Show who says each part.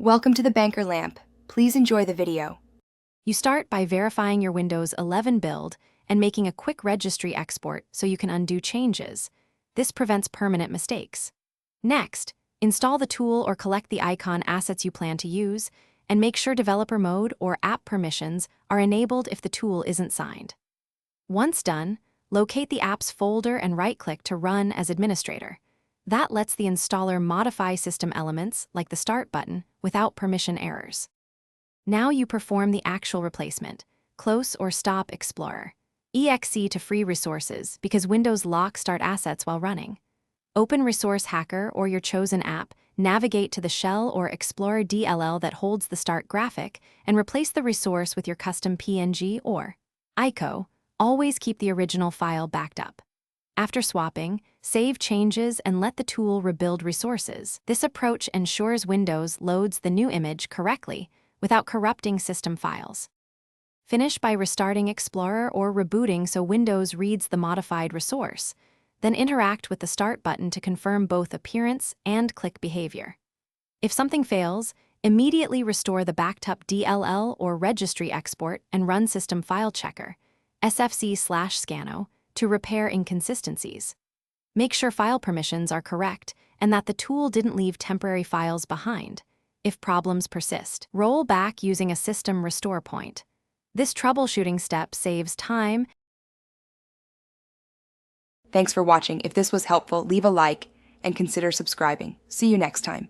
Speaker 1: Welcome to the Banker Lamp. Please enjoy the video.
Speaker 2: You start by verifying your Windows 11 build and making a quick registry export so you can undo changes. This prevents permanent mistakes. Next, install the tool or collect the icon assets you plan to use, and make sure developer mode or app permissions are enabled if the tool isn't signed. Once done, locate the app's folder and right-click to run as administrator. That lets the installer modify system elements, like the Start button, without permission errors. Now you perform the actual replacement, Close or Stop Explorer. EXE to free resources because Windows lock Start assets while running. Open Resource Hacker or your chosen app, navigate to the shell or Explorer DLL that holds the Start graphic, and replace the resource with your custom PNG or ICO. Always keep the original file backed up. After swapping, save changes and let the tool rebuild resources. This approach ensures Windows loads the new image correctly without corrupting system files. Finish by restarting Explorer or rebooting so Windows reads the modified resource. Then interact with the Start button to confirm both appearance and click behavior. If something fails, immediately restore the backed up DLL or registry export and run System File Checker, SFC/Scano, to repair inconsistencies. Make sure file permissions are correct and that the tool didn't leave temporary files behind. If problems persist, roll back using a system restore point. This troubleshooting step saves time.
Speaker 1: Thanks for watching. If this was helpful, leave a like and consider subscribing. See you next time.